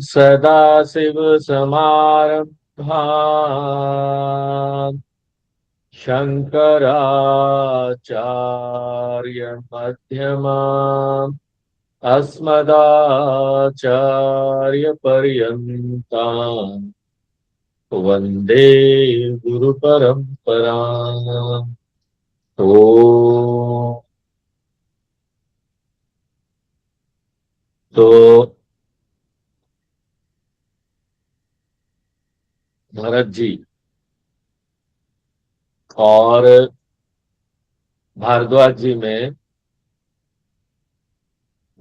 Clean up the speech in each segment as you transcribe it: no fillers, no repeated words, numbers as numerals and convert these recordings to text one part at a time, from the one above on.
सदाशिव समारंभाम् शंकराचार्य मध्यमाम् अस्मदाचार्य पर्यन्ताम् वंदे गुरु परंपराम्। तो तो भरत जी और भारद्वाज जी में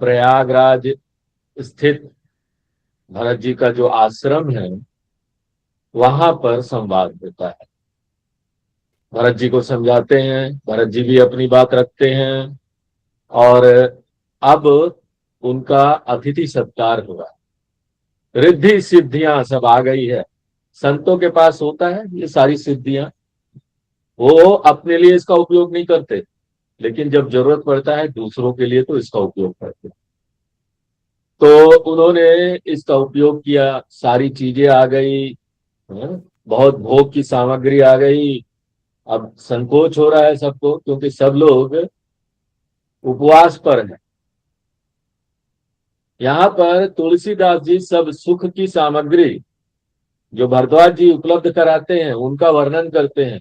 प्रयागराज स्थित भरत जी का जो आश्रम है वहां पर संवाद होता है। भरत जी को समझाते हैं, भरत जी भी अपनी बात रखते हैं और अब उनका अतिथि सत्कार हुआ। रिद्धि सिद्धियां सब आ गई है। संतों के पास होता है ये सारी सिद्धियां, वो अपने लिए इसका उपयोग नहीं करते, लेकिन जब जरूरत पड़ता है दूसरों के लिए तो इसका उपयोग करते हैं। तो उन्होंने इसका उपयोग किया, सारी चीजें आ गई, बहुत भोग की सामग्री आ गई। अब संकोच हो रहा है सबको, क्योंकि सब लोग उपवास पर हैं। यहाँ पर तुलसीदास जी सब सुख की सामग्री जो भारद्वाज जी उपलब्ध कराते हैं उनका वर्णन करते हैं।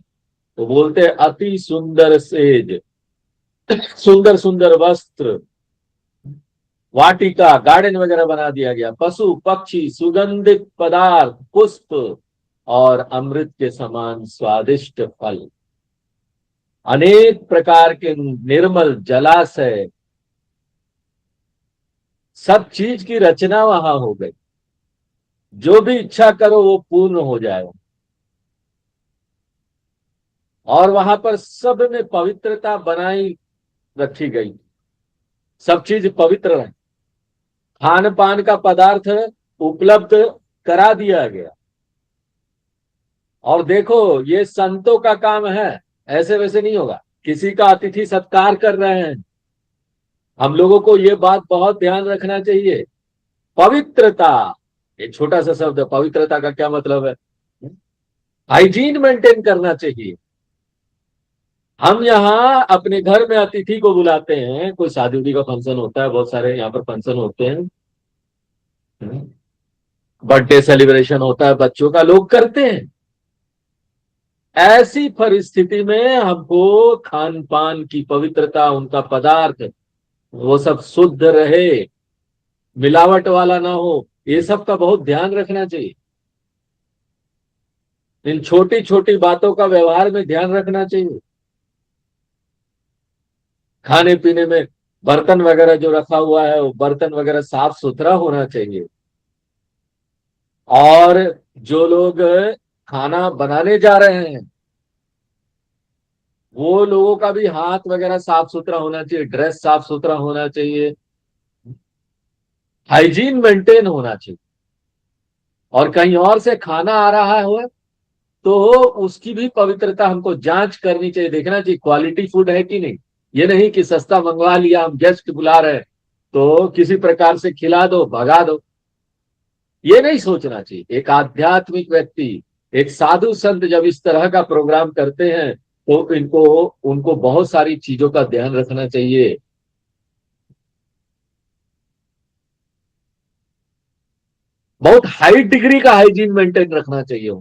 तो बोलते हैं अति सुंदर सेज, सुंदर सुंदर वस्त्र, वाटिका गार्डन वगैरह बना दिया गया, पशु पक्षी, सुगंधित पदार्थ, पुष्प और अमृत के समान स्वादिष्ट फल, अनेक प्रकार के निर्मल जलाशय, सब चीज की रचना वहां हो गई। जो भी इच्छा करो वो पूर्ण हो जाए। और वहां पर सब में पवित्रता बनाई रखी गई, सब चीज पवित्र है। खान पान का पदार्थ उपलब्ध करा दिया गया। और देखो ये संतों का काम है, ऐसे वैसे नहीं होगा। किसी का अतिथि सत्कार कर रहे हैं, हम लोगों को ये बात बहुत ध्यान रखना चाहिए। पवित्रता, एक छोटा सा शब्द है, पवित्रता का क्या मतलब है? हाइजीन मेंटेन करना चाहिए। हम यहाँ अपने घर में अतिथि को बुलाते हैं, कोई शादी उदी का फंक्शन होता है, बहुत सारे यहाँ पर फंक्शन होते हैं, बर्थडे सेलिब्रेशन होता है बच्चों का, लोग करते हैं। ऐसी परिस्थिति में हमको खान पान की पवित्रता, उनका पदार्थ वो सब शुद्ध रहे, मिलावट वाला ना हो, ये सब का बहुत ध्यान रखना चाहिए। इन छोटी छोटी बातों का व्यवहार में ध्यान रखना चाहिए। खाने पीने में बर्तन वगैरह जो रखा हुआ है वो बर्तन वगैरह साफ सुथरा होना चाहिए। और जो लोग खाना बनाने जा रहे हैं वो लोगों का भी हाथ वगैरह साफ सुथरा होना चाहिए, ड्रेस साफ सुथरा होना चाहिए, हाइजीन मेंटेन होना चाहिए। और कहीं और से खाना आ रहा हो तो उसकी भी पवित्रता हमको जांच करनी चाहिए, देखना चाहिए क्वालिटी फूड है कि नहीं। ये नहीं कि सस्ता मंगवा लिया, हम गेस्ट बुला रहे हैं तो किसी प्रकार से खिला दो भगा दो, ये नहीं सोचना चाहिए। एक आध्यात्मिक व्यक्ति, एक साधु संत जब इस तरह का प्रोग्राम करते हैं तो इनको उनको बहुत सारी चीजों का ध्यान रखना चाहिए। बहुत हाई डिग्री का हाइजीन मेंटेन रखना चाहिए।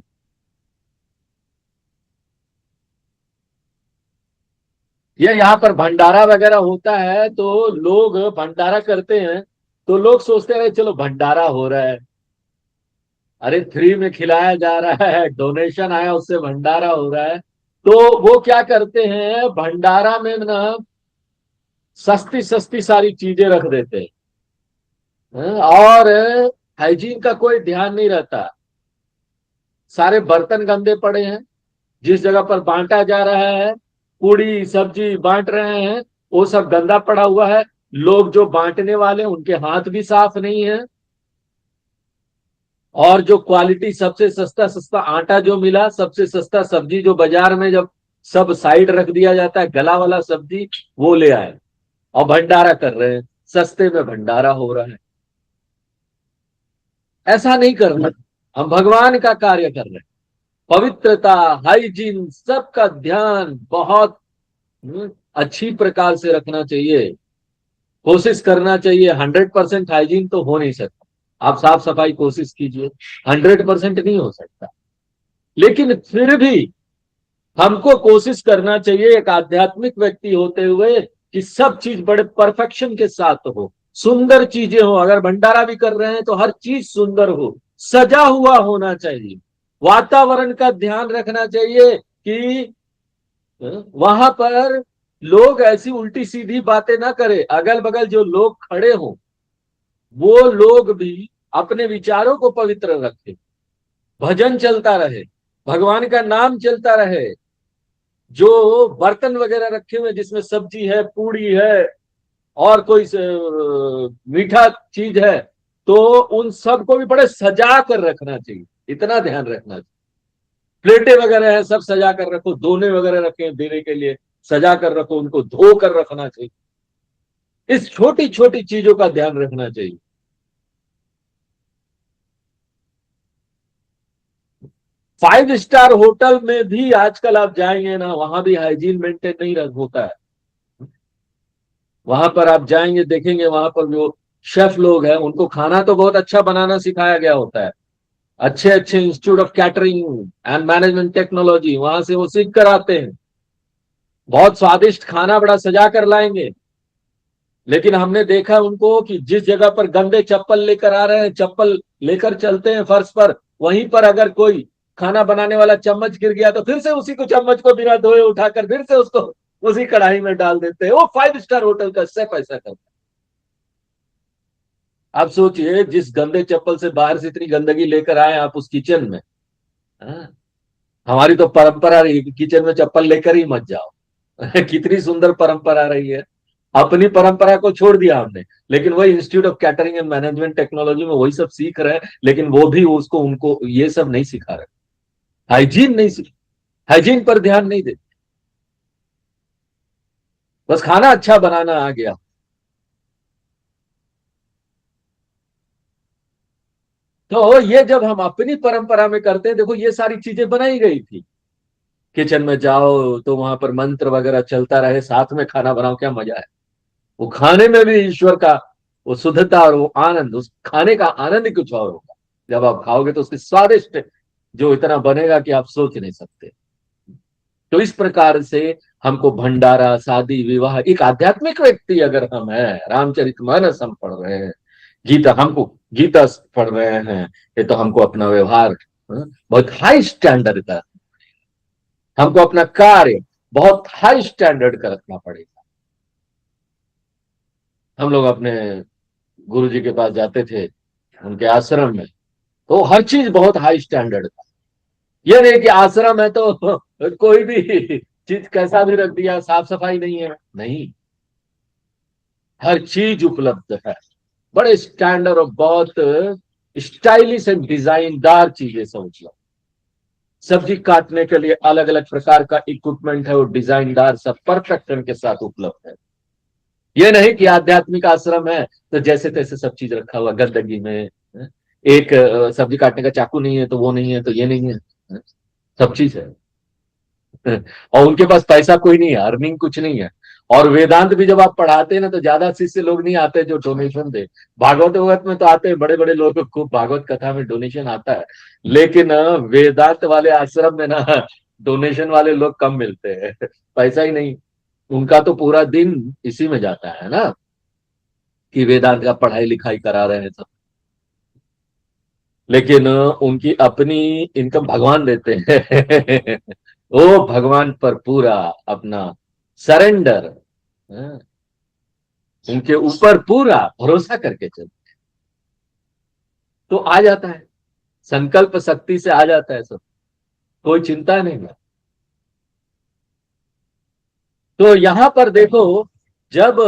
ये यहाँ पर भंडारा वगैरह होता है तो लोग भंडारा करते हैं, तो लोग सोचते हैं चलो भंडारा हो रहा है, अरे फ्री में खिलाया जा रहा है, डोनेशन आया उससे भंडारा हो रहा है। तो वो क्या करते हैं भंडारा में ना सस्ती सस्ती सारी चीजें रख देते हैं, और हाइजीन का कोई ध्यान नहीं रहता। सारे बर्तन गंदे पड़े हैं, जिस जगह पर बांटा जा रहा है, पूड़ी सब्जी बांट रहे हैं वो सब गंदा पड़ा हुआ है। लोग जो बांटने वाले उनके हाथ भी साफ नहीं है। और जो क्वालिटी सबसे सस्ता सस्ता आटा जो मिला, सबसे सस्ता सब्जी जो बाजार में जब सब साइड रख दिया जाता है गला वाला सब्जी, वो ले आए और भंडारा कर रहे हैं, सस्ते में भंडारा हो रहा है। ऐसा नहीं करना। हम भगवान का कार्य कर रहे हैं। पवित्रता, हाइजीन, सबका ध्यान बहुत अच्छी प्रकार से रखना चाहिए। कोशिश करना चाहिए। 100% हाइजीन तो हो नहीं सकता। आप साफ सफाई कोशिश कीजिए, 100% नहीं हो सकता, लेकिन फिर भी हमको कोशिश करना चाहिए एक आध्यात्मिक व्यक्ति होते हुए कि सब चीज बड़े परफेक्शन के साथ हो, सुंदर चीजें हो। अगर भंडारा भी कर रहे हैं तो हर चीज सुंदर हो, सजा हुआ होना चाहिए। वातावरण का ध्यान रखना चाहिए कि वहां पर लोग ऐसी उल्टी सीधी बातें ना करें। अगल बगल जो लोग खड़े हों वो लोग भी अपने विचारों को पवित्र रखें, भजन चलता रहे, भगवान का नाम चलता रहे। जो बर्तन वगैरह रखे हुए जिसमें सब्जी है, पूड़ी है और कोई मीठा चीज है, तो उन सबको भी बड़े सजा कर रखना चाहिए। इतना ध्यान रखना चाहिए। प्लेटें वगैरह है, सब सजा कर रखो। दोने वगैरह रखे हैं देने के लिए, सजा कर रखो, उनको धो कर रखना चाहिए। इस छोटी छोटी चीजों का ध्यान रखना चाहिए। 5 स्टार होटल में भी आजकल आप जाएंगे ना, वहां भी हाइजीन मेंटेन नहीं होता है। वहां पर आप जाएंगे, देखेंगे वहां पर जो शेफ लोग हैं उनको खाना तो बहुत अच्छा बनाना सिखाया गया होता है। अच्छे अच्छे institute of catering and management technology, वहां से वो सीख कर आते हैं। बहुत स्वादिष्ट खाना बड़ा सजा कर लाएंगे। लेकिन हमने देखा उनको कि जिस जगह पर गंदे चप्पल लेकर आ रहे हैं, चप्पल लेकर चलते हैं फर्श पर, वहीं पर अगर कोई खाना बनाने वाला चम्मच गिर गया तो फिर से उसी को, चम्मच को बिना धोए उठाकर फिर से उसको उसी कढ़ाई में डाल देते हैं। वो 5 स्टार होटल का शेफ ऐसा करता है। आप सोचिए, जिस गंदे चप्पल से बाहर से इतनी गंदगी लेकर आए आप उस किचन में। हाँ? हमारी तो परंपरा रही है कि किचन में चप्पल लेकर ही मत जाओ। कितनी सुंदर परंपरा रही है। अपनी परंपरा को छोड़ दिया हमने, लेकिन वही institute of catering and management technology में वही सब सीख रहे हैं, लेकिन वो भी उसको, उनको ये सब नहीं सिखा रहे। हाइजीन नहीं सीख, हाइजीन पर ध्यान नहीं देते। बस खाना अच्छा बनाना आ गया। तो ये जब हम अपनी परंपरा में करते हैं, देखो ये सारी चीजें बनाई गई थी। किचन में जाओ तो वहां पर मंत्र वगैरह चलता रहे, साथ में खाना बनाओ, क्या मजा है। वो खाने में भी ईश्वर का वो शुद्धता और वो आनंद, उस खाने का आनंद ही कुछ और होगा। जब आप खाओगे तो उसकी स्वादिष्ट जो इतना बनेगा कि आप सोच नहीं सकते। तो इस प्रकार से हमको भंडारा, शादी, विवाह, एक आध्यात्मिक व्यक्ति अगर हम हैं, रामचरितमानस हम पढ़ रहे हैं, गीता, हमको गीता पढ़ रहे हैं, ये तो हमको अपना व्यवहार बहुत हाई स्टैंडर्ड का, हमको अपना कार्य बहुत हाई स्टैंडर्ड का रखना पड़ेगा। हम लोग अपने गुरु जी के पास जाते थे, उनके आश्रम में, तो हर चीज बहुत हाई स्टैंडर्ड था। ये नहीं कि आश्रम है तो कोई भी चीज कैसा भी रख दिया, साफ सफाई नहीं है, नहीं, हर चीज उपलब्ध है। बड़े स्टैंडर्ड और बहुत स्टाइलिश एंड डिजाइनदार चीजें सब उपलब्ध। सब्जी काटने के लिए अलग अलग प्रकार का इक्विपमेंट है, वो डिजाइनदार सब परफेक्शन के साथ उपलब्ध है। ये नहीं कि आध्यात्मिक आश्रम है तो जैसे तैसे सब चीज रखा हुआ गंदगी में। एक सब्जी काटने का चाकू नहीं है तो वो नहीं है तो ये नहीं है, सब चीज है। और उनके पास पैसा कोई नहीं है, अर्निंग कुछ नहीं है। और वेदांत भी जब आप पढ़ाते हैं ना तो ज्यादा शिष्य लोग नहीं आते जो डोनेशन दे। भागवत वगत में तो आते हैं बड़े बड़े लोग, खूब भागवत कथा में डोनेशन आता है, लेकिन वेदांत वाले आश्रम में ना डोनेशन वाले लोग कम मिलते हैं। पैसा ही नहीं, उनका तो पूरा दिन इसी में जाता है ना, कि वेदांत का पढ़ाई लिखाई करा रहे हैं सब। लेकिन उनकी अपनी इनकम भगवान देते हैं। वो भगवान पर पूरा अपना सरेंडर, उनके ऊपर पूरा भरोसा करके चल, तो आ जाता है, संकल्प शक्ति से आ जाता है सब, कोई चिंता नहीं है। तो यहां पर देखो, जब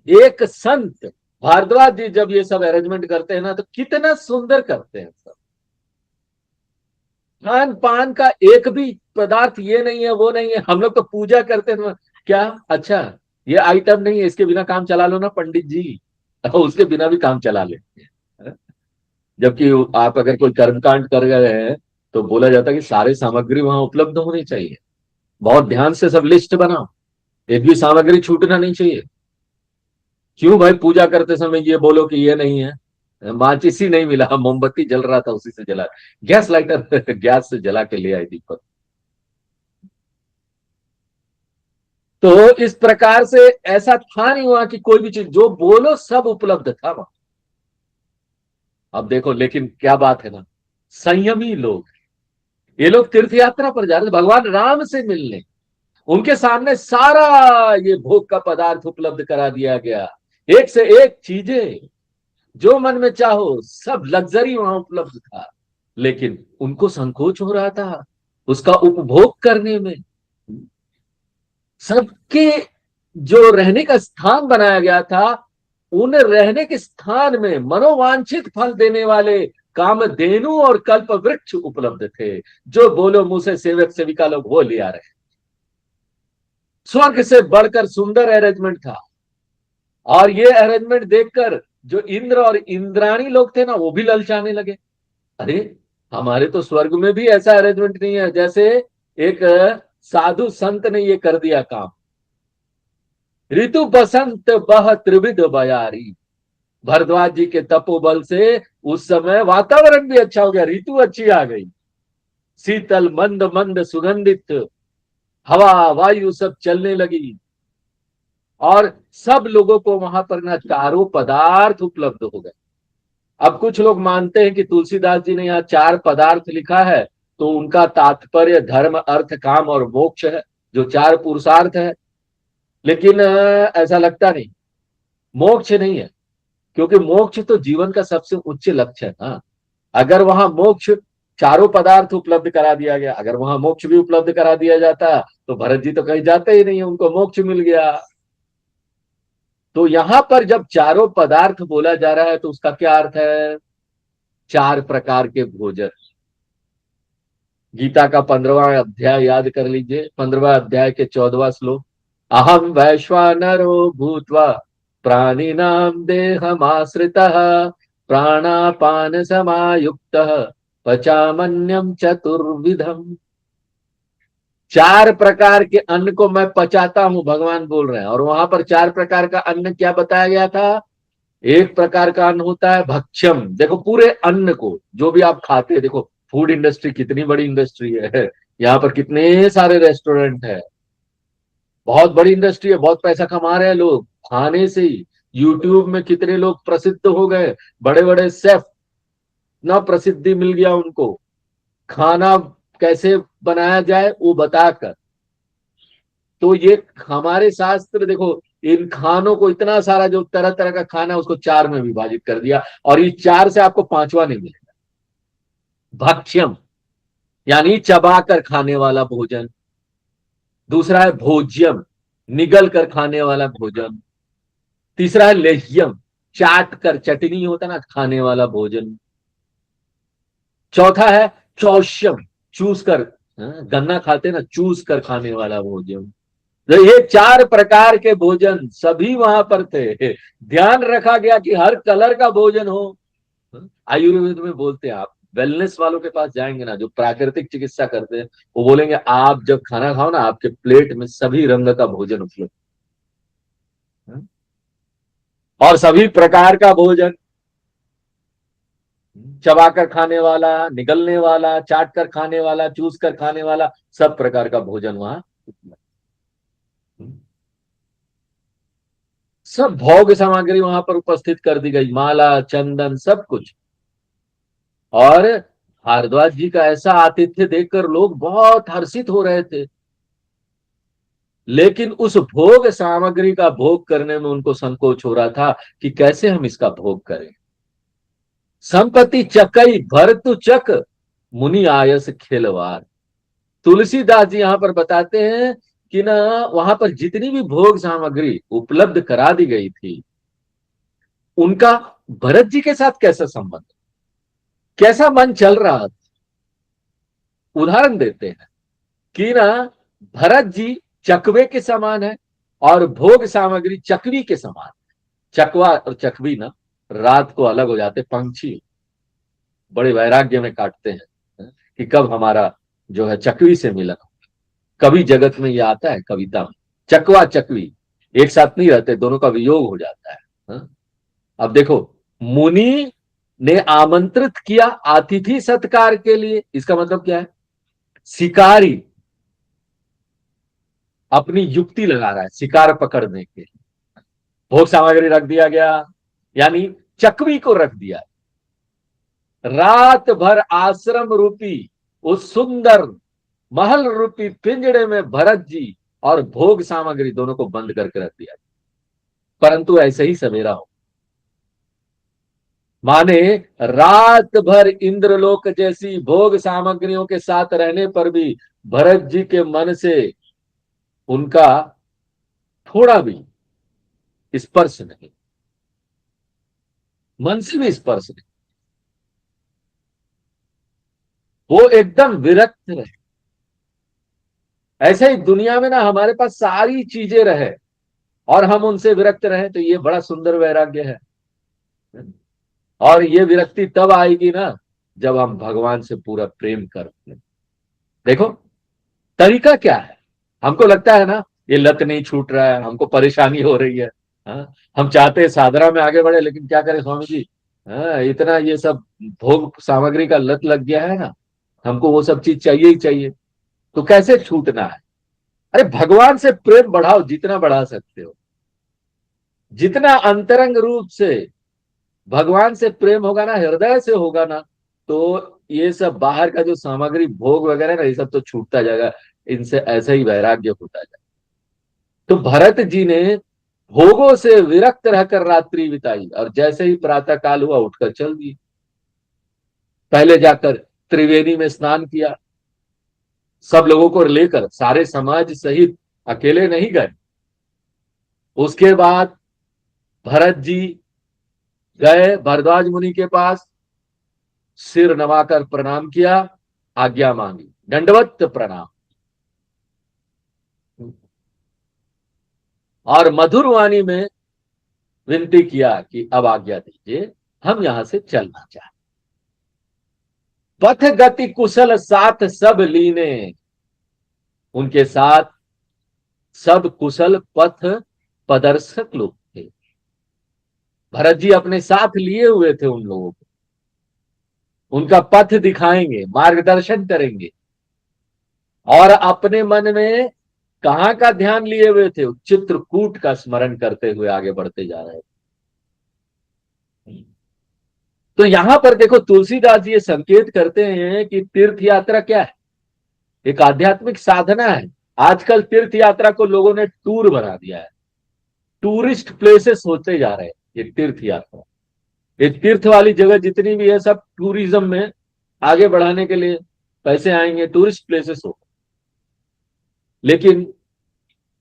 एक संत भारद्वाज जी जब ये सब अरेंजमेंट करते हैं ना तो कितना सुंदर करते हैं सब। खान पान का एक भी पदार्थ ये नहीं है वो नहीं है। हम लोग तो पूजा करते हैं, क्या अच्छा ये आइटम नहीं है, इसके बिना काम चला लो ना पंडित जी। उसके बिना भी काम चला लेते हैं। जबकि आप अगर कोई कर्मकांड कर गए हैं तो बोला जाता है कि सारे सामग्री वहां उपलब्ध होनी चाहिए, बहुत ध्यान से सब लिस्ट बनाओ, एक भी सामग्री छूटना नहीं चाहिए। क्यों भाई, पूजा करते समय ये बोलो कि ये नहीं है, माचिस ही नहीं मिला, मोमबत्ती जल रहा था उसी से जला, गैस लाइटर गैस से जला के ले आई दीपक। तो इस प्रकार से ऐसा था नहीं हुआ कि कोई भी चीज जो बोलो सब उपलब्ध था वहां। अब देखो लेकिन क्या बात है ना, संयमी लोग, ये लोग तीर्थ यात्रा पर जा रहे थे भगवान राम से मिलने, उनके सामने सारा ये भोग का पदार्थ उपलब्ध करा दिया गया, एक से एक चीजें जो मन में चाहो सब लग्जरी वहां उपलब्ध था, लेकिन उनको संकोच हो रहा था उसका उपभोग करने में। सबके जो रहने का स्थान बनाया गया था, उन रहने के स्थान में मनोवांछित फल देने वाले कामधेनु और कल्प वृक्ष उपलब्ध थे, जो बोलो मुंह से सेवक सेविका लोग वो ले आ रहे। स्वर्ग से बढ़कर सुंदर अरेंजमेंट था। और ये अरेंजमेंट देखकर जो इंद्र और इंद्राणी लोग थे ना, वो भी ललचाने लगे। अरे हमारे तो स्वर्ग में भी ऐसा अरेंजमेंट नहीं है, जैसे एक साधु संत ने ये कर दिया काम। ऋतु बसंत बह त्रिविध बयारी, भरद्वाज जी के तपोबल से उस समय वातावरण भी अच्छा हो गया, ऋतु अच्छी आ गई, शीतल मंद मंद सुगंधित हवा वायु सब चलने लगी, और सब लोगों को वहां पर ना चारों पदार्थ उपलब्ध हो गए। अब कुछ लोग मानते हैं कि तुलसीदास जी ने यहाँ चार पदार्थ लिखा है तो उनका तात्पर्य धर्म अर्थ काम और मोक्ष है, जो चार पुरुषार्थ है। लेकिन ऐसा लगता नहीं, मोक्ष नहीं है, क्योंकि मोक्ष तो जीवन का सबसे उच्च लक्ष्य है ना। अगर वहां मोक्ष, चारों पदार्थ उपलब्ध करा दिया गया, अगर वहां मोक्ष भी उपलब्ध करा दिया जाता तो भरत जी तो कहीं जाते ही नहीं, उनको मोक्ष मिल गया। तो यहां पर जब चारों पदार्थ बोला जा रहा है तो उसका क्या अर्थ है, चार प्रकार के भोजन। गीता का 15वां अध्याय याद कर लीजिए, 15वां अध्याय के 14वां श्लोक, अहम वैश्वानरो भूत्वा प्राणिनाम देहमाश्रितः प्राणापान समायुक्तः पचामन्यम चतुर्विधम। चार प्रकार के अन्न को मैं पचाता हूं, भगवान बोल रहे हैं। और वहां पर चार प्रकार का अन्न क्या बताया गया था, एक प्रकार का अन्न होता है भक्ष्यम, देखो पूरे अन्न को जो भी आप खाते हैं, देखो फूड इंडस्ट्री कितनी बड़ी इंडस्ट्री है, यहाँ पर कितने सारे रेस्टोरेंट है, बहुत बड़ी इंडस्ट्री है, बहुत पैसा कमा रहे हैं लोग खाने से ही। यूट्यूब में कितने लोग प्रसिद्ध हो गए, बड़े बड़े शेफ, ना प्रसिद्धि मिल गया उनको, खाना कैसे बनाया जाए वो बताकर। तो ये हमारे शास्त्र देखो, इन खानों को इतना सारा जो तरह तरह का खाना उसको चार में विभाजित कर दिया, और इस चार से आपको पांचवा नहीं मिलेगा। भक्ष्यम यानी चबा कर खाने वाला भोजन, दूसरा है भोज्यम, निगल कर खाने वाला भोजन, तीसरा है लेह्यम, चाट कर, चटनी होता ना खाने वाला भोजन, चौथा है चौष्यम, चूस कर, गन्ना खाते ना, चूस कर खाने वाला भोजन। तो ये चार प्रकार के भोजन सभी वहां पर थे। ध्यान रखा गया कि हर कलर का भोजन हो। आयुर्वेद में बोलते हैं, आप वेलनेस वालों के पास जाएंगे ना, जो प्राकृतिक चिकित्सा करते हैं, वो बोलेंगे आप जब खाना खाओ ना, आपके प्लेट में सभी रंग का भोजन उपलब्ध है, और सभी प्रकार का भोजन, चबाकर खाने वाला, निगलने वाला, चाट कर खाने वाला, चूस कर खाने वाला, सब प्रकार का भोजन वहां उपलब्ध। सब भोग सामग्री वहां पर उपस्थित कर दी गई, माला चंदन सब कुछ। और भारद्वाज जी का ऐसा आतिथ्य देखकर लोग बहुत हर्षित हो रहे थे, लेकिन उस भोग सामग्री का भोग करने में उनको संकोच हो रहा था कि कैसे हम इसका भोग करें। संपत्ति चकई भरतु चक मुनि आयस खेलवार। तुलसीदास जी यहां पर बताते हैं कि ना, वहां पर जितनी भी भोग सामग्री उपलब्ध करा दी गई थी, उनका भरत जी के साथ कैसा संबंध, कैसा मन चल रहा था। उदाहरण देते हैं कि ना, भरत जी चकवे के समान है और भोग सामग्री चकवी के समान। चकवा और चकवी ना रात को अलग हो जाते, पंछी। बड़े वैराग्य में काटते हैं कि कब हमारा जो है चकवी से मिलन। कवि जगत में ये आता है कविता में, चकवा चकवी एक साथ नहीं रहते, दोनों का वियोग हो जाता है। हाँ? अब देखो, मुनि ने आमंत्रित किया अतिथि सत्कार के लिए, इसका मतलब क्या है? शिकारी अपनी युक्ति लगा रहा है शिकार पकड़ने के लिए, भोग सामग्री रख दिया गया, यानी चकवी को रख दिया। रात भर आश्रम रूपी उस सुंदर महल रूपी पिंजड़े में भरत जी और भोग सामग्री दोनों को बंद करके रख दिया। परंतु ऐसे ही सवेरा हो, माने रात भर इंद्रलोक जैसी भोग सामग्रियों के साथ रहने पर भी भरत जी के मन से उनका थोड़ा भी स्पर्श नहीं, मन से भी स्पर्श नहीं, वो एकदम विरक्त रहे। ऐसे ही दुनिया में ना हमारे पास सारी चीजें रहे और हम उनसे विरक्त रहे, तो ये बड़ा सुंदर वैराग्य है। और ये विरक्ति तब आएगी ना जब हम भगवान से पूरा प्रेम करते हैं। देखो तरीका क्या है, हमको लगता है ना ये लत नहीं छूट रहा है, हमको परेशानी हो रही है। हाँ? हम चाहते हैं साधना में आगे बढ़े, लेकिन क्या करें स्वामी जी, हाँ, इतना ये सब भोग सामग्री का लत लग गया है ना, हमको वो सब चीज चाहिए ही चाहिए। तो कैसे छूटना है? अरे भगवान से प्रेम बढ़ाओ जितना बढ़ा सकते हो, जितना अंतरंग रूप से भगवान से प्रेम होगा ना, हृदय से होगा ना, तो ये सब बाहर का जो सामग्री भोग वगैरह ना, ये सब तो छूटता जाएगा, इनसे ऐसा ही वैराग्य होता जाएगा। तो भरत जी ने भोगों से विरक्त रहकर रात्रि बिताई और जैसे ही प्रातः काल हुआ उठकर चल दिए। पहले जाकर त्रिवेणी में स्नान किया, सब लोगों को लेकर, सारे समाज सहित, अकेले नहीं गए। उसके बाद भरत जी गए भरद्वाज मुनि के पास, सिर नवाकर प्रणाम किया, आज्ञा मांगी, दंडवत प्रणाम, और मधुर वाणी में विनती किया कि अब आज्ञा दीजिए, हम यहां से चलना चाहते। पथ गति कुशल साथ सब लीने, उनके साथ सब कुशल पथ प्रदर्शक लोग थे। भरत जी अपने साथ लिए हुए थे उन लोगों को, उनका पथ दिखाएंगे, मार्गदर्शन करेंगे। और अपने मन में कहां का ध्यान लिए हुए थे? चित्रकूट का स्मरण करते हुए आगे बढ़ते जा रहे थे। तो यहां पर देखो तुलसीदास जी ये संकेत करते हैं कि तीर्थ यात्रा क्या है? एक आध्यात्मिक साधना है। आजकल तीर्थ यात्रा को लोगों ने टूर बना दिया है, टूरिस्ट प्लेसेस होते जा रहे हैं ये तीर्थ यात्रा। ये तीर्थ वाली जगह जितनी भी है सब टूरिज्म में आगे बढ़ाने के लिए पैसे आएंगे, टूरिस्ट प्लेसेस हो। लेकिन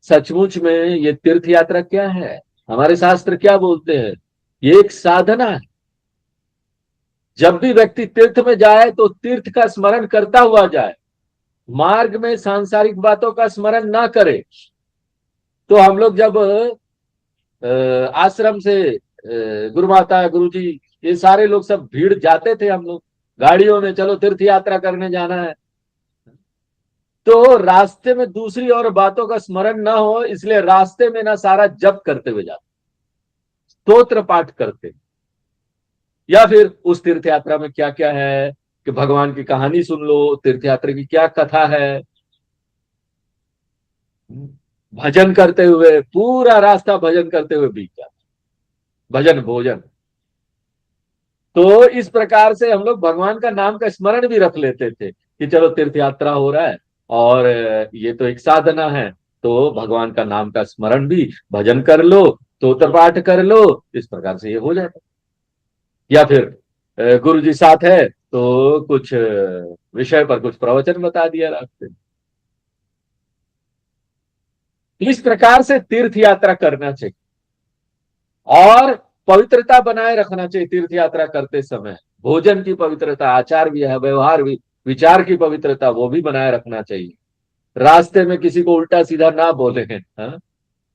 सचमुच में ये तीर्थ यात्रा क्या है? हमारे शास्त्र क्या बोलते हैं? ये एक साधना है। जब भी व्यक्ति तीर्थ में जाए तो तीर्थ का स्मरण करता हुआ जाए, मार्ग में सांसारिक बातों का स्मरण ना करे। तो हम लोग जब आश्रम से गुरु माता गुरु जी ये सारे लोग सब भीड़ जाते थे, हम लोग गाड़ियों में, चलो तीर्थ यात्रा करने जाना है, तो रास्ते में दूसरी और बातों का स्मरण ना हो, इसलिए रास्ते में ना सारा जप करते हुए जाते, स्तोत्र पाठ करते, या फिर उस तीर्थ यात्रा में क्या क्या है कि भगवान की कहानी सुन लो, तीर्थ यात्रा की क्या कथा है, भजन करते हुए पूरा रास्ता भजन करते हुए बीत जाता, भजन भोजन। तो इस प्रकार से हम लोग भगवान का नाम का स्मरण भी रख लेते थे कि चलो तीर्थ यात्रा हो रहा है और ये तो एक साधना है, तो भगवान का नाम का स्मरण भी, भजन कर लो, स्तोत्र पाठ कर लो, इस प्रकार से ये हो जाता। या फिर गुरु जी साथ है तो कुछ विषय पर कुछ प्रवचन बता दिया रास्ते में। इस प्रकार से तीर्थ यात्रा करना चाहिए और पवित्रता बनाए रखना चाहिए तीर्थ यात्रा करते समय। भोजन की पवित्रता, आचार भी है, व्यवहार भी, विचार की पवित्रता वो भी बनाए रखना चाहिए। रास्ते में किसी को उल्टा सीधा ना बोले हैं। हाँ?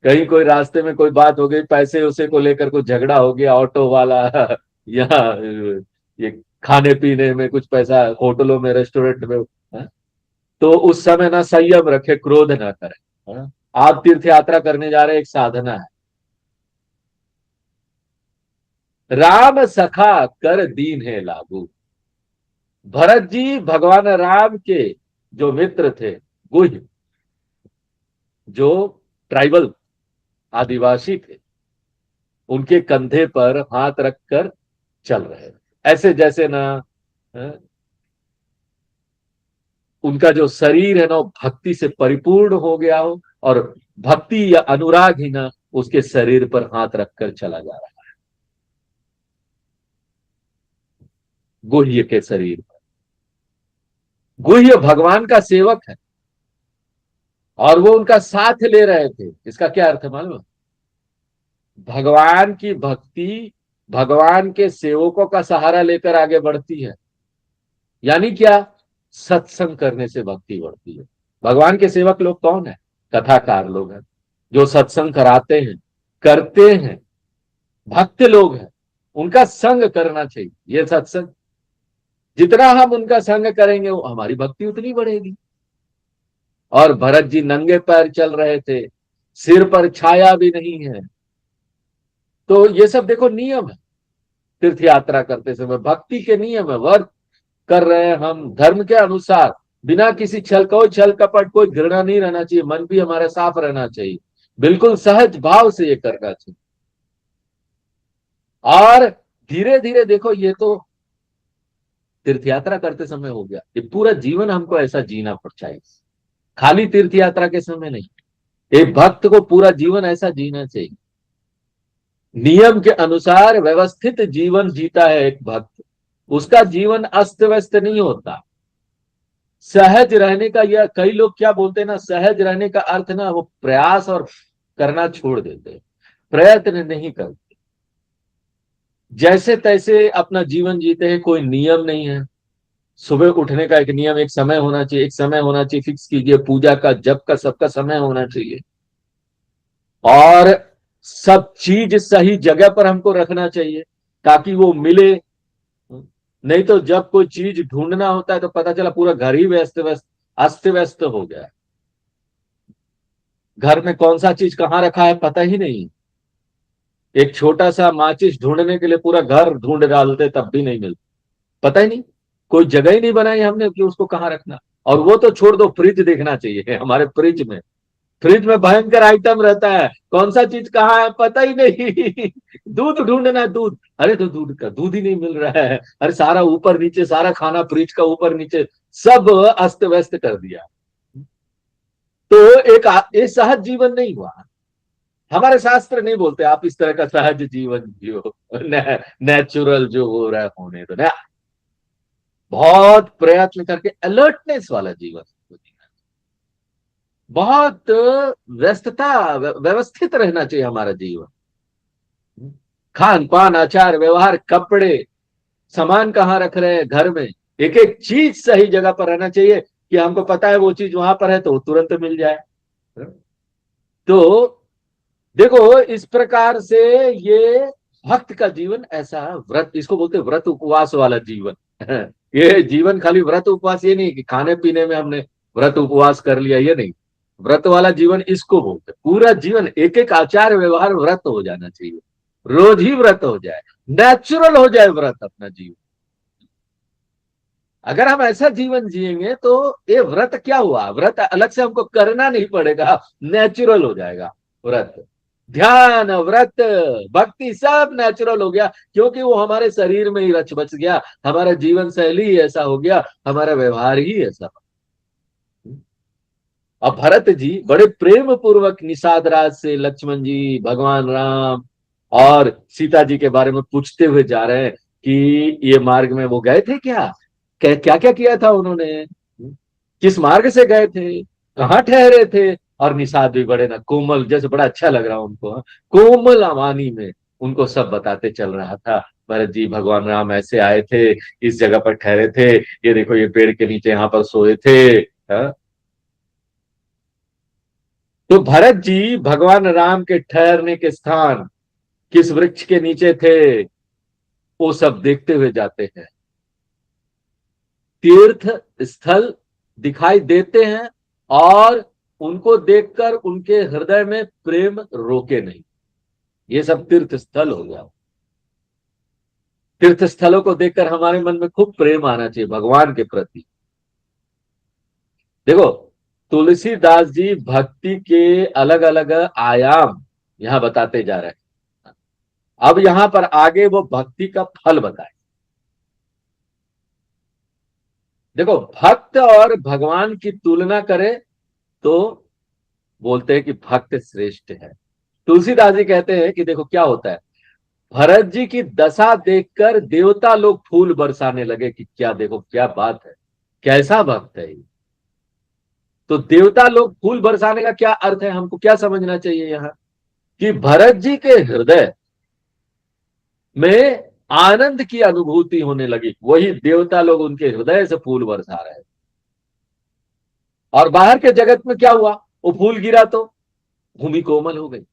कहीं कोई रास्ते में कोई बात हो गई, पैसे उसे को लेकर कोई झगड़ा हो गया, ऑटो वाला या ये खाने पीने में कुछ पैसा, होटलों में, रेस्टोरेंट में, हाँ? तो उस समय ना संयम रखे, क्रोध ना करें, हाँ? आप तीर्थ यात्रा करने जा रहे हैं, एक साधना है। राम सखा कर दीन है लागू। भरत जी भगवान राम के जो मित्र थे, गुह, जो ट्राइबल आदिवासी थे, उनके कंधे पर हाथ रखकर चल रहे थे, ऐसे जैसे ना, हाँ, उनका जो शरीर है ना वो भक्ति से परिपूर्ण हो गया हो, और भक्ति या अनुराग ही ना उसके शरीर पर हाथ रखकर चला जा रहा है, गुह्य के शरीर पर। गुह्य भगवान का सेवक है, और वो उनका साथ ले रहे थे। इसका क्या अर्थ है मालूम है? भगवान की भक्ति भगवान के सेवकों का सहारा लेकर आगे बढ़ती है। यानी क्या? सत्संग करने से भक्ति बढ़ती है। भगवान के सेवक लोग कौन है? कथाकार लोग हैं, जो सत्संग कराते हैं, करते हैं, भक्त लोग हैं। उनका संग करना चाहिए। ये सत्संग, जितना हम उनका संग करेंगे वो हमारी भक्ति उतनी बढ़ेगी। और भरत जी नंगे पैर चल रहे थे, सिर पर छाया भी नहीं है। तो ये सब देखो नियम है। तीर्थ यात्रा करते समय भक्ति के नियम है, वर्त कर रहे हैं हम धर्म के अनुसार, बिना किसी कोई छल कपट, कोई घृणा नहीं रहना चाहिए, मन भी हमारा साफ रहना चाहिए, बिल्कुल सहज भाव से ये करना चाहिए। और धीरे धीरे देखो, ये तो तीर्थ यात्रा करते समय हो गया, ये पूरा जीवन हमको ऐसा जीना पड़ चाहिए, खाली तीर्थ यात्रा के समय नहीं। एक भक्त को पूरा जीवन ऐसा जीना चाहिए, नियम के अनुसार व्यवस्थित जीवन जीता है एक भक्त, उसका जीवन अस्त व्यस्त नहीं होता। सहज रहने का, यह कई लोग क्या बोलते हैं ना, सहज रहने का अर्थ ना वो प्रयास और करना छोड़ देते, प्रयत्न नहीं करते, जैसे तैसे अपना जीवन जीते हैं, कोई नियम नहीं है। सुबह उठने का एक नियम, एक समय होना चाहिए, एक समय होना चाहिए, फिक्स कीजिए, पूजा का, जप का, सबका समय होना चाहिए। और सब चीज सही जगह पर हमको रखना चाहिए ताकि वो मिले। नहीं तो जब कोई चीज ढूंढना होता है तो पता चला पूरा घर ही व्यस्त व्यस्त, अस्त व्यस्त हो गया। घर में कौन सा चीज कहाँ रखा है पता ही नहीं। एक छोटा सा माचिस ढूंढने के लिए पूरा घर ढूंढ डालते तब भी नहीं मिलता, पता ही नहीं, कोई जगह ही नहीं बनाई हमने कि उसको कहाँ रखना। और वो तो छोड़ दो, फ्रिज देखना चाहिए, हमारे फ्रिज में भयंकर आइटम रहता है, कौन सा चीज कहाँ है पता ही नहीं। दूध ढूंढना, दूध, अरे तो दूध का दूध ही नहीं मिल रहा है, अरे सारा ऊपर नीचे, सारा खाना फ्रिज का ऊपर नीचे, सब अस्त व्यस्त कर दिया। तो एक सहज जीवन नहीं हुआ। हमारे शास्त्र नहीं बोलते आप इस तरह का सहज जीवन जियो, नेचुरल जो हो रहा है होने दो ना, बहुत प्रयत्न करके अलर्टनेस वाला जीवन जीना, बहुत व्यस्तता, व्यवस्थित रहना चाहिए हमारा जीवन। खान पान, आचार व्यवहार, कपड़े, सामान कहाँ रख रहे हैं घर में, एक एक चीज सही जगह पर रहना चाहिए कि हमको पता है वो चीज वहां पर है तो तुरंत मिल जाए। तो देखो इस प्रकार से ये भक्त का जीवन ऐसा, व्रत, इसको बोलते हैं व्रत उपवास वाला जीवन। ये जीवन खाली व्रत उपवास ये नहीं कि खाने पीने में हमने व्रत उपवास कर लिया, ये नहीं। व्रत वाला जीवन इसको बोलते हैं, पूरा जीवन एक एक आचार व्यवहार व्रत हो जाना चाहिए, रोज ही व्रत हो जाए, नेचुरल हो जाए व्रत अपना जीवन। अगर हम ऐसा जीवन जिएंगे तो ये व्रत क्या हुआ, व्रत अलग से हमको करना नहीं पड़ेगा, नेचुरल हो जाएगा व्रत। ध्यान, व्रत, भक्ति सब नेचुरल हो गया, क्योंकि वो हमारे शरीर में ही रच बच गया, हमारा जीवन शैली ही ऐसा हो गया, हमारा व्यवहार ही ऐसा। अब भरत जी बड़े प्रेम पूर्वक निषाद राज से लक्ष्मण जी, भगवान राम और सीता जी के बारे में पूछते हुए जा रहे हैं कि ये मार्ग में वो गए थे क्या, क्या क्या किया था उन्होंने, किस मार्ग से गए थे, कहाँ ठहरे थे। और निषाद भी बड़े ना कोमल, जैसे बड़ा अच्छा लग रहा उनको, हाँ, कोमल वाणी में उनको सब बताते चल रहा था। भरत जी भगवान राम ऐसे आए थे, इस जगह पर ठहरे थे, ये देखो ये पेड़ के नीचे यहाँ पर सोए थे, हाँ? तो भरत जी भगवान राम के ठहरने के स्थान किस वृक्ष के नीचे थे वो सब देखते हुए जाते हैं। तीर्थ स्थल दिखाई देते हैं और उनको देखकर उनके हृदय में प्रेम रोके नहीं। ये सब तीर्थ स्थल हो गया। तीर्थ स्थलों को देखकर हमारे मन में खूब प्रेम आना चाहिए भगवान के प्रति। देखो, तुलसीदास जी भक्ति के अलग अलग आयाम यहां बताते जा रहे हैं। अब यहां पर आगे वो भक्ति का फल बताए। देखो, भक्त और भगवान की तुलना करें तो बोलते हैं कि भक्त श्रेष्ठ है। तुलसीदास जी कहते हैं कि देखो क्या होता है, भरत जी की दशा देखकर देवता लोग फूल बरसाने लगे कि क्या देखो क्या बात है, कैसा भक्त है ये। तो देवता लोग फूल बरसाने का क्या अर्थ है, हमको क्या समझना चाहिए यहां, कि भरत जी के हृदय में आनंद की अनुभूति होने लगी, वही देवता लोग उनके हृदय से फूल बरसा रहे। और बाहर के जगत में क्या हुआ, वो फूल गिरा तो भूमि कोमल हो गई।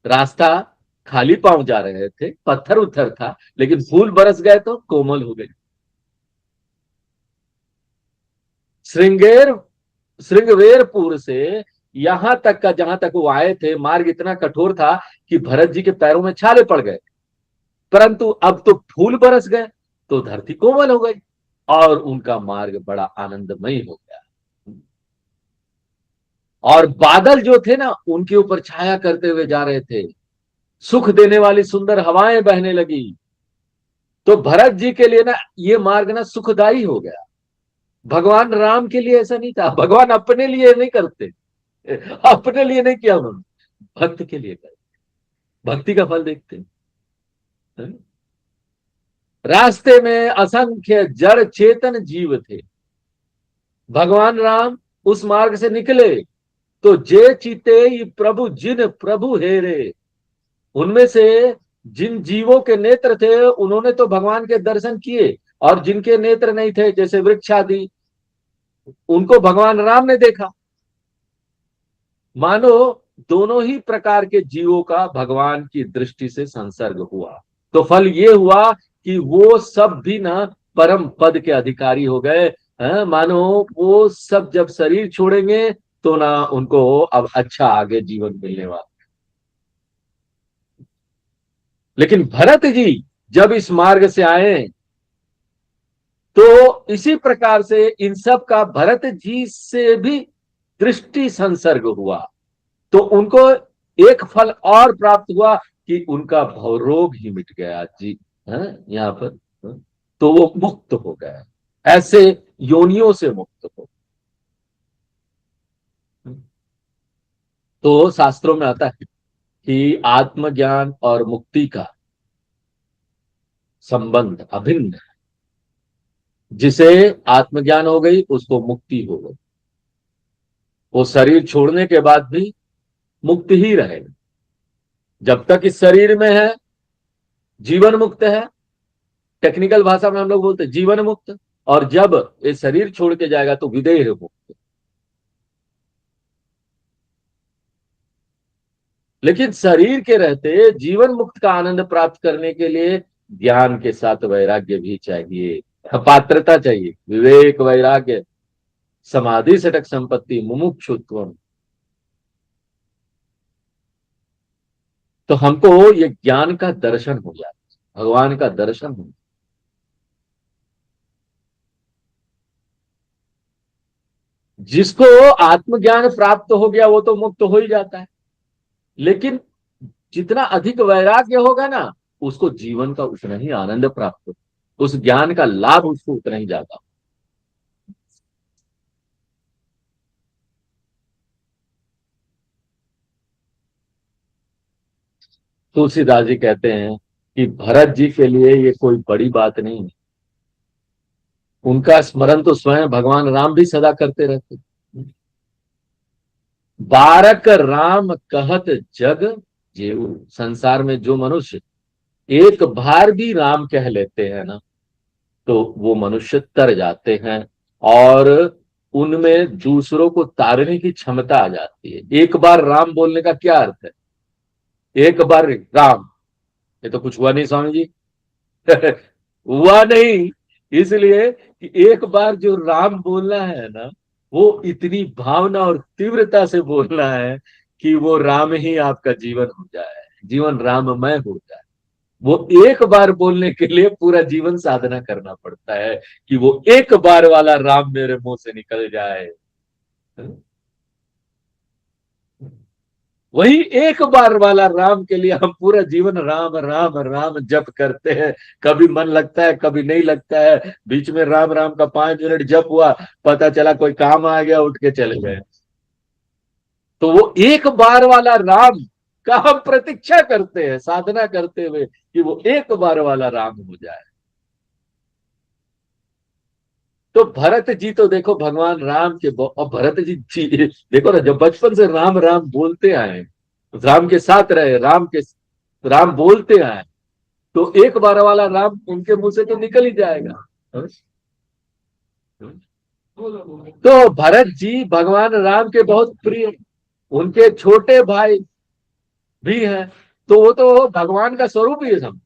रास्ता खाली पांव जा रहे थे, पत्थर उत्थर था, लेकिन फूल बरस गए तो कोमल हो गई। श्रृंगेर श्रृंगवेरपुर से यहां तक का, जहां तक वो आए थे, मार्ग इतना कठोर था कि भरत जी के पैरों में छाले पड़ गए। परंतु अब तो फूल बरस गए तो धरती कोमल हो गई और उनका मार्ग बड़ा आनंदमयी हो गया। और बादल जो थे ना, उनके ऊपर छाया करते हुए जा रहे थे, सुख देने वाली सुंदर हवाएं बहने लगी। तो भरत जी के लिए ना ये मार्ग ना सुखदाई हो गया। भगवान राम के लिए ऐसा नहीं था, भगवान अपने लिए नहीं करते, अपने लिए नहीं किया उन्होंने, भक्त के लिए कर, भक्ति का फल देखते हैं। रास्ते में असंख्य जड़ चेतन जीव थे। भगवान राम उस मार्ग से निकले तो जे चिते प्रभु जिन प्रभु हेरे, उनमें से जिन जीवों के नेत्र थे उन्होंने तो भगवान के दर्शन किए, और जिनके नेत्र नहीं थे जैसे वृक्ष आदि, उनको भगवान राम ने देखा। मानो दोनों ही प्रकार के जीवों का भगवान की दृष्टि से संसर्ग हुआ। तो फल ये हुआ कि वो सब भी ना परम पद के अधिकारी हो गए। मानो वो सब जब शरीर छोड़ेंगे तो ना उनको अब अच्छा आगे जीवन मिलने वाला। लेकिन भरत जी जब इस मार्ग से आए तो इसी प्रकार से इन सब का भरत जी से भी दृष्टि संसर्ग हुआ। तो उनको एक फल और प्राप्त हुआ कि उनका भवरोग ही मिट गया जी, है यहाँ पर। तो वो मुक्त हो गया, ऐसे योनियों से मुक्त हो। तो शास्त्रों में आता है कि आत्मज्ञान और मुक्ति का संबंध अभिन्न है। जिसे आत्मज्ञान हो गई उसको मुक्ति हो गई, वो शरीर छोड़ने के बाद भी मुक्त ही रहेगा। जब तक इस शरीर में है जीवन मुक्त है, टेक्निकल भाषा में हम लोग बोलते हैं जीवन मुक्त, और जब ये शरीर छोड़ के जाएगा तो विदेह मुक्त। लेकिन शरीर के रहते जीवन मुक्त का आनंद प्राप्त करने के लिए ज्ञान के साथ वैराग्य भी चाहिए, पात्रता चाहिए, विवेक वैराग्य समाधि सटक संपत्ति मुमुक्षुत्व। तो हमको ये ज्ञान का दर्शन हो जाए, भगवान का दर्शन हो। जिसको आत्मज्ञान प्राप्त हो गया वो तो मुक्त हो ही जाता है, लेकिन जितना अधिक वैराग्य होगा ना उसको जीवन का उतना ही आनंद प्राप्त हो, उस ज्ञान का लाभ उसको उतना ही ज्यादा। तुलसीदास जी कहते हैं कि भरत जी के लिए ये कोई बड़ी बात नहीं है, उनका स्मरण तो स्वयं भगवान राम भी सदा करते रहते। बारक राम कहत जग जेऊ, संसार में जो मनुष्य एक बार भी राम कह लेते हैं ना तो वो मनुष्य तर जाते हैं, और उनमें दूसरों को तारने की क्षमता आ जाती है। एक बार राम बोलने का क्या अर्थ है, एक बार राम, ये तो कुछ हुआ नहीं स्वामी जी। हुआ नहीं, इसलिए कि एक बार जो राम बोलना है ना, वो इतनी भावना और तीव्रता से बोलना है कि वो राम ही आपका जीवन हो जाए, जीवन राममय हो जाए। वो एक बार बोलने के लिए पूरा जीवन साधना करना पड़ता है कि वो एक बार वाला राम मेरे मुंह से निकल जाए। वही एक बार वाला राम के लिए हम पूरा जीवन राम राम राम जप करते हैं। कभी मन लगता है, कभी नहीं लगता है, बीच में राम राम का 5 मिनट जप हुआ, पता चला कोई काम आ गया, उठ के चले गए। तो वो एक बार वाला राम का हम प्रतीक्षा करते हैं साधना करते हुए कि वो एक बार वाला राम हो जाए। तो भरत जी तो देखो भगवान राम के और भरत जी देखो ना, जब बचपन से राम राम बोलते आए, राम के साथ रहे, राम बोलते आए, तो एक बार वाला राम उनके मुंह से तो निकल ही जाएगा। तो भरत जी भगवान राम के बहुत प्रिय, उनके छोटे भाई भी हैं, तो वो तो भगवान का स्वरूप ही है सब।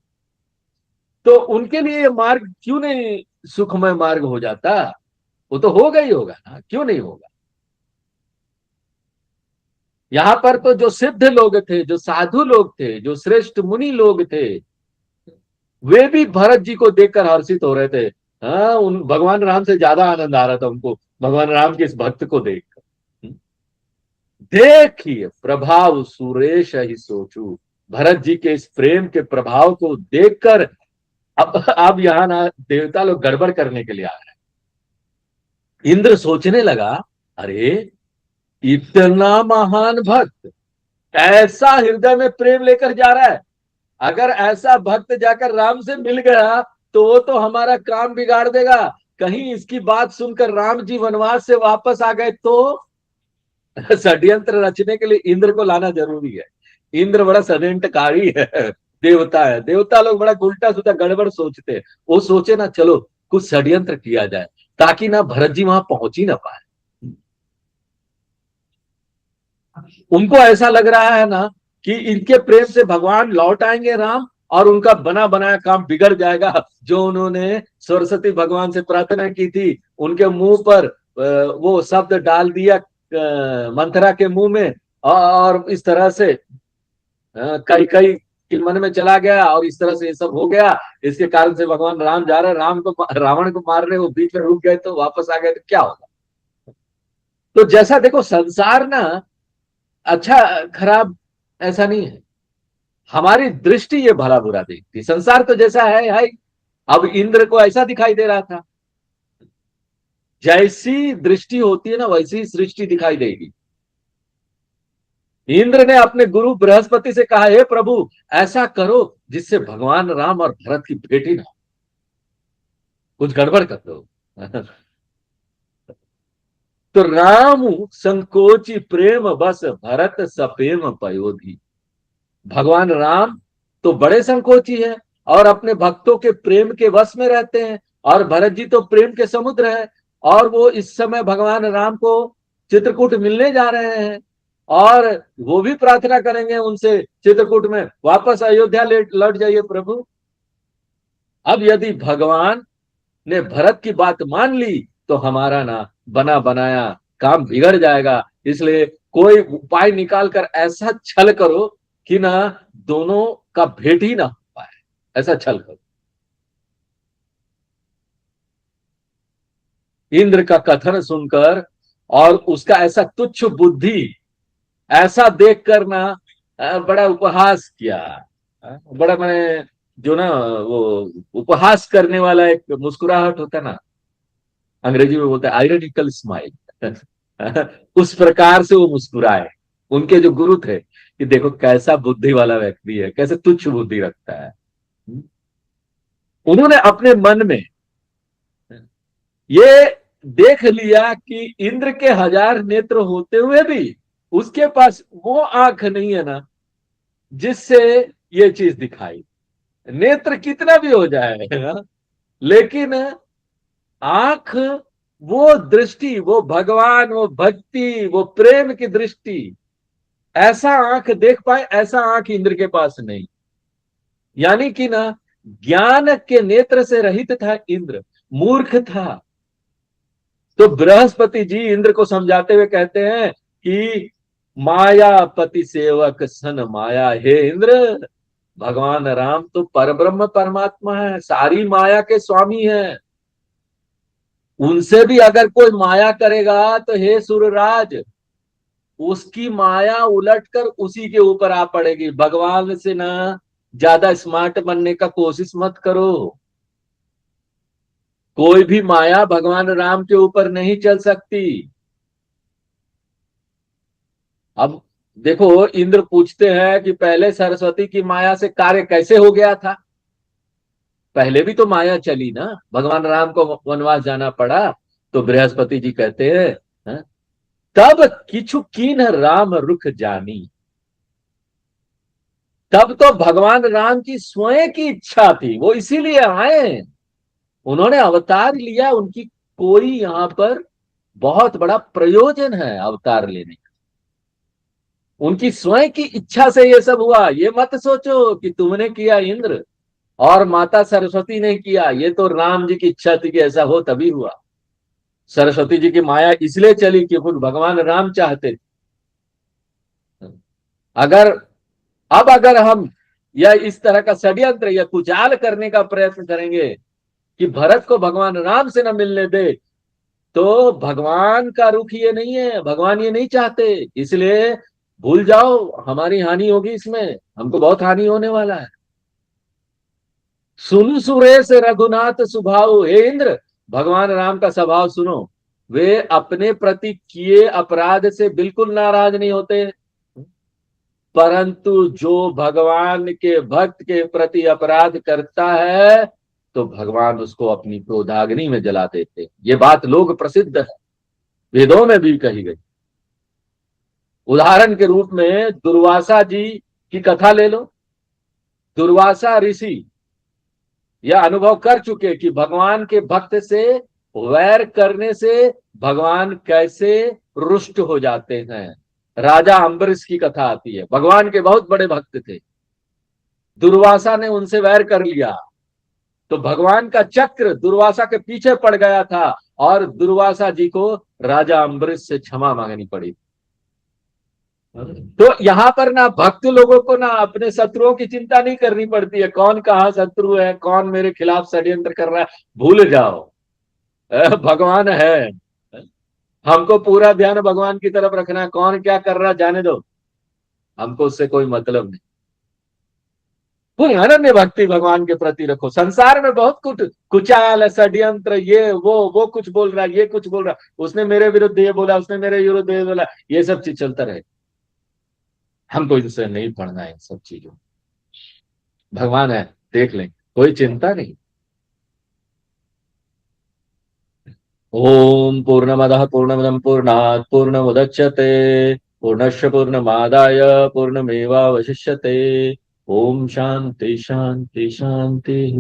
तो उनके लिए ये मार्ग क्यों नहीं सुखमय मार्ग हो जाता? वो तो होगा ही होगा ना, क्यों नहीं होगा? यहां पर तो जो सिद्ध लोग थे, जो साधु लोग थे, जो श्रेष्ठ मुनि लोग थे, वे भी भरत जी को देखकर हर्षित हो रहे थे। हाँ, उन भगवान राम से ज्यादा आनंद आ रहा था उनको भगवान राम के इस भक्त को देखकर। देखिए प्रभाव सुरेश ही सोचू, भरत जी के इस प्रेम के प्रभाव को देखकर अब यहाँ ना देवता लोग गड़बड़ करने के लिए आ रहे हैं। इंद्र सोचने लगा, अरे इतना महान भक्त ऐसा हृदय में प्रेम लेकर जा रहा है, अगर ऐसा भक्त जाकर राम से मिल गया तो वो तो हमारा काम बिगाड़ देगा। कहीं इसकी बात सुनकर राम जी वनवास से वापस आ गए तो षड्यंत्र रचने के लिए इंद्र को लाना जरूरी है। इंद्र बड़ा षड्यंत्रकारी है, देवता है। देवता लोग बड़ा उल्टा सुल्टा गड़बड़ सोचते हैं। वो सोचे ना, चलो कुछ षड्यंत्र किया जाए ताकि ना भरत जी वहां पहुंच ही ना पाए। उनको ऐसा लग रहा है ना कि इनके प्रेम से भगवान लौट आएंगे राम, और उनका बना बनाया काम बिगड़ जाएगा। जो उन्होंने सरस्वती भगवान से प्रार्थना की थी, उनके मुंह पर वो शब्द डाल दिया मंथरा के मुंह में, और इस तरह से कई कई के मन में चला गया, और इस तरह से ये सब हो गया। इसके कारण से भगवान राम जा रहे, राम को रावण को मार रहे, वो बीच में रुक गए तो वापस आ गए तो क्या होगा? तो जैसा देखो संसार ना अच्छा खराब ऐसा नहीं है, हमारी दृष्टि ये भला बुरा देखती। संसार तो जैसा है। अब इंद्र को ऐसा दिखाई दे रहा था, जैसी दृष्टि होती है ना वैसी ही सृष्टि दिखाई देगी। इंद्र ने अपने गुरु बृहस्पति से कहा, हे प्रभु ऐसा करो जिससे भगवान राम और भरत की भेंट ही ना हो, कुछ गड़बड़ कर दो। तो राम संकोची प्रेम बस भरत सपेम पयोधी। भगवान राम तो बड़े संकोची है और अपने भक्तों के प्रेम के वश में रहते हैं, और भरत जी तो प्रेम के समुद्र है। और वो इस समय भगवान राम को चित्रकूट मिलने जा रहे हैं, और वो भी प्रार्थना करेंगे उनसे चित्रकूट में, वापस अयोध्या लौट जाइए प्रभु। अब यदि भगवान ने भरत की बात मान ली तो हमारा ना बना बनाया काम बिगड़ जाएगा। इसलिए कोई उपाय निकाल कर ऐसा छल करो कि ना दोनों का भेंट ही ना हो पाए, ऐसा छल करो। इंद्र का कथन सुनकर और उसका ऐसा तुच्छ बुद्धि ऐसा देख कर ना बड़ा उपहास किया। बड़ा मैंने जो ना वो उपहास करने वाला एक मुस्कुराहट होता है ना, अंग्रेजी में बोलते हैं आयरनिकल स्माइल। उस प्रकार से वो मुस्कुराए उनके जो गुरु थे कि देखो कैसा बुद्धि वाला व्यक्ति है, कैसे तुच्छ बुद्धि रखता है। उन्होंने अपने मन में ये देख लिया कि इंद्र के 1000 नेत्र होते हुए भी उसके पास वो आंख नहीं है ना जिससे ये चीज दिखाई। नेत्र कितना भी हो जाए ना, लेकिन आंख, वो दृष्टि, वो भगवान, वो भक्ति, वो प्रेम की दृष्टि, ऐसा आंख देख पाए, ऐसा आंख इंद्र के पास नहीं। यानी कि ना ज्ञान के नेत्र से रहित था इंद्र, मूर्ख था। तो बृहस्पति जी इंद्र को समझाते हुए कहते हैं कि मायापति सेवक सन माया, हे इंद्र, भगवान राम तो परब्रह्म परमात्मा है, सारी माया के स्वामी है। उनसे भी अगर कोई माया करेगा तो हे सुरराज, उसकी माया उलटकर उसी के ऊपर आ पड़ेगी। भगवान से ना ज्यादा स्मार्ट बनने का कोशिश मत करो। कोई भी माया भगवान राम के ऊपर नहीं चल सकती। अब देखो, इंद्र पूछते हैं कि पहले सरस्वती की माया से कार्य कैसे हो गया था। पहले भी तो माया चली ना, भगवान राम को वनवास जाना पड़ा। तो बृहस्पति जी कहते हैं, "हाँ, तब किछु कीन राम रुख जानी"। तब तो भगवान राम की स्वयं की इच्छा थी, वो इसीलिए आए। उन्होंने अवतार लिया, उनकी कोई यहां पर बहुत बड़ा प्रयोजन है अवतार लेने का। उनकी स्वयं की इच्छा से ये सब हुआ। ये मत सोचो कि तुमने किया इंद्र और माता सरस्वती ने किया। ये तो राम जी की इच्छा थी कि ऐसा हो, तभी हुआ। सरस्वती जी की माया इसलिए चली क्योंकि भगवान राम चाहते थे। अगर अगर हम यह इस तरह का षड्यंत्र या कुचाल करने का प्रयत्न करेंगे कि भरत को भगवान राम से न मिलने दे, तो भगवान का रुख ये नहीं है, भगवान ये नहीं चाहते। इसलिए भूल जाओ, हमारी हानि होगी इसमें, हमको बहुत हानि होने वाला है। सुनु सुरेश रघुनाथ स्वभाव, हे इंद्र, भगवान राम का स्वभाव सुनो। वे अपने प्रति किए अपराध से बिल्कुल नाराज नहीं होते, परंतु जो भगवान के भक्त के प्रति अपराध करता है तो भगवान उसको अपनी क्रोधाग्नि में जला देते। ये बात लोग प्रसिद्ध है, वेदों में भी कही गई। उदाहरण के रूप में दुर्वासा जी की कथा ले लो। दुर्वासा ऋषि यह अनुभव कर चुके कि भगवान के भक्त से वैर करने से भगवान कैसे रुष्ट हो जाते हैं। राजा अम्बरीश की कथा आती है, भगवान के बहुत बड़े भक्त थे। दुर्वासा ने उनसे वैर कर लिया तो भगवान का चक्र दुर्वासा के पीछे पड़ गया था और दुर्वासा जी को राजा अम्बरीश से क्षमा मांगनी पड़ी। तो यहां पर ना भक्त लोगों को ना अपने शत्रुओं की चिंता नहीं करनी पड़ती है, कौन कहाँ शत्रु है, कौन मेरे खिलाफ षड्यंत्र कर रहा है, भूल जाओ। भगवान है। हमको पूरा ध्यान भगवान की तरफ रखना है, कौन क्या कर रहा है जाने दो, हमको उससे कोई मतलब नहीं। पूरी अनन्य भक्ति भगवान के प्रति रखो। संसार में बहुत कुछ कुचाल षड्यंत्र, ये वो कुछ बोल रहा है, ये कुछ बोल रहा है, उसने मेरे विरुद्ध ये बोला, उसने मेरे विरुद्ध ये बोला, ये सब चीज चलता रहे। हमको इससे नहीं पढ़ना है इन सब चीजों। भगवान है, देख लें, कोई चिंता नहीं। ओम पूर्णमदः पूर्णमिदं पूर्णात् पूर्णमुदच्यते पूर्णस्य पूर्णमादाय पूर्णमेवावशिष्यते। ओम शांति शांति शांति।